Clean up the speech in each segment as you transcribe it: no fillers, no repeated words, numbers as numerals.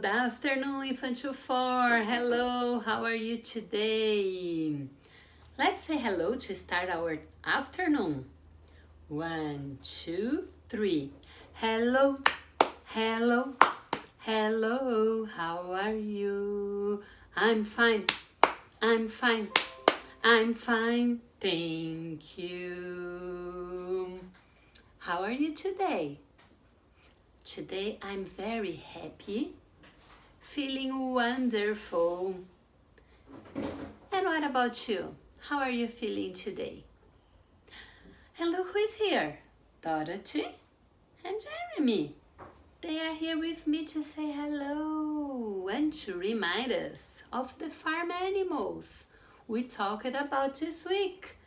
Good afternoon, Infantile 4. Hello, how are you today? Let's say hello to start our afternoon. 1, 2, 3. Hello, hello, hello, how are you? I'm fine, I'm fine, I'm fine, thank you. How are you today? Today I'm very happy, feeling wonderful. And what about you? How are you feeling today? And look who is here, Dorothy and Jeremy. They are here with me to say hello and to remind us of the farm animals we talked about this week.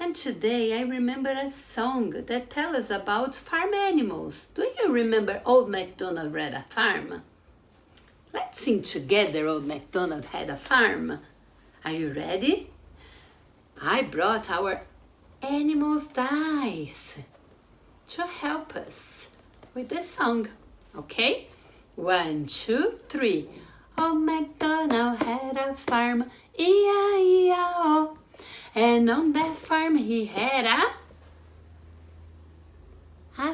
And today I remember a song that tells us about farm animals. Do you remember Old MacDonald had a farm? Let's sing together, Old MacDonald had a farm. Are you ready? I brought our animals dice to help us with the song, okay? 1, 2, 3. Old MacDonald had a farm, E-I-E-I-O. And on that farm he had a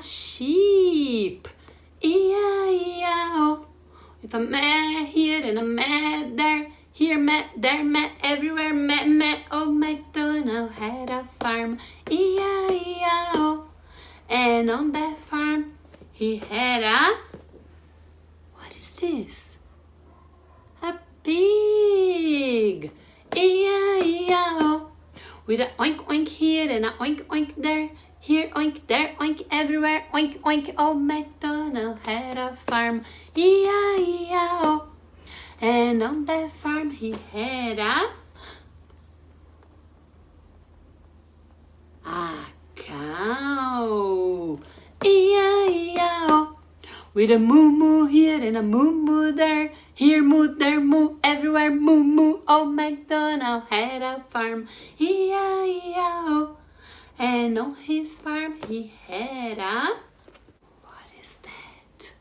sheep, E-I-E-I-O. With a meh here and a meh there, here meh, there meh, everywhere meh meh. Old MacDonald had a farm, E-I-E-I-O. And on that farm he had what is this? A pig, E-I-E-I-O. With a oink oink here and a oink oink there, here oink, there oink, everywhere oink oink. Old MacDonald had a farm, E-I-E-I-O. And on that farm he had a cow, E-I-E-I-O. With a moo moo here and a moo moo there, here moo, there moo, everywhere moo moo. Old MacDonald had a farm, E-I-E-I-O. And on his farm he had what is that?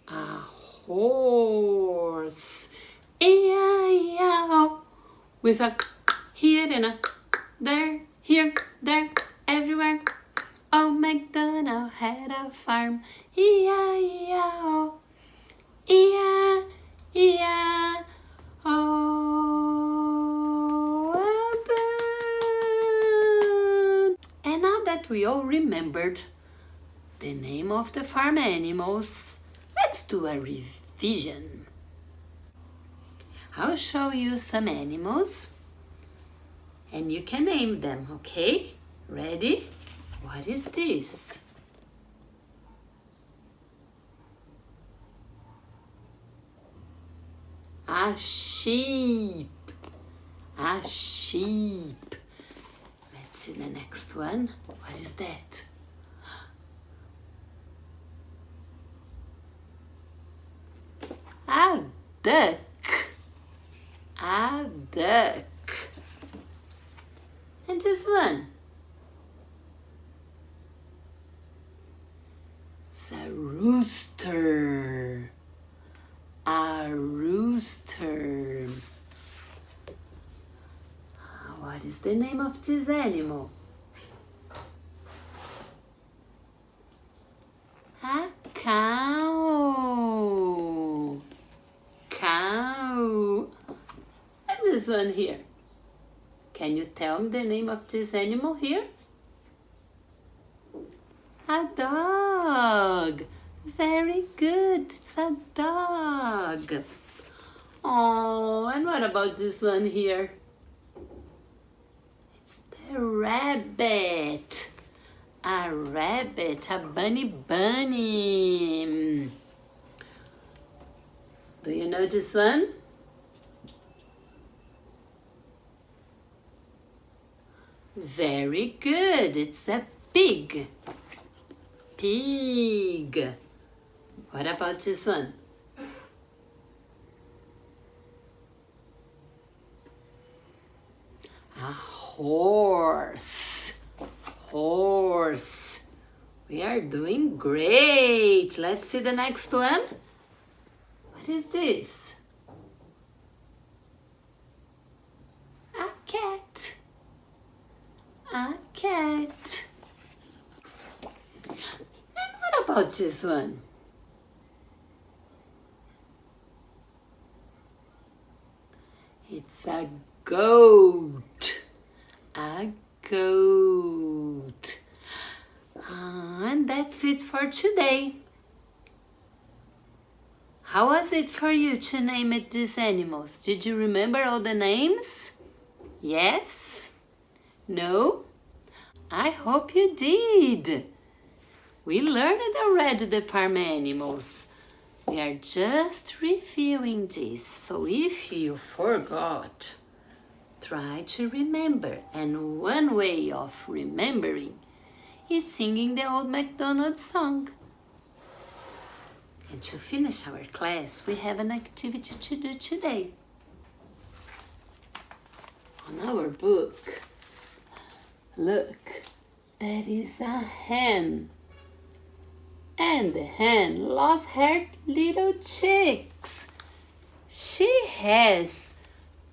A horse, E-I-E-I-O. With a here and a there, here, there, everywhere. Old MacDonald had a farm, E-I-E-I-O. E-I-E-I-O. Well done! And now that we all remembered the name of the farm animals, let's do a revision. I'll show you some animals and you can name them, okay? Ready? What is this? A sheep. A sheep. Let's see the next one. What is that? A duck. A duck. And this one? It's a rooster. A rooster. What is the name of this animal? A cow. Cow. And this one here? Can you tell me the name of this animal here? A dog. Very good. It's a dog. Oh, and what about this one here? It's the rabbit. A rabbit, a bunny. Do you know this one? Very good. It's a pig. Pig. What about this one? A horse. Horse. We are doing great. Let's see the next one. What is this? A cat. A cat. And what about this one? It's a goat. A goat. And that's it for today. How was it for you to name it these animals? Did you remember all the names? Yes? No? I hope you did. We learned already the farm animals. We are just reviewing this. So if you forgot, try to remember. And one way of remembering is singing the Old MacDonald song. And to finish our class, we have an activity to do today. On our book, look, there is a hen. And the hen lost her little chicks. She has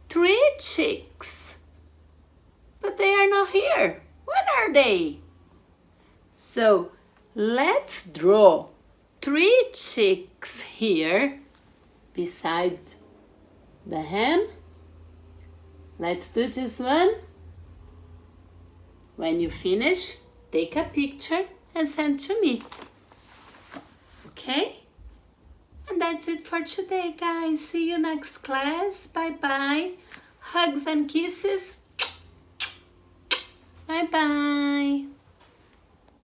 3 chicks, but they are not here. What are they? So let's draw 3 chicks here beside the hen. Let's do this one. When you finish, take a picture and send to me. Okay? And that's it for today, guys. See you next class. Bye-bye. Hugs and kisses. Bye-bye.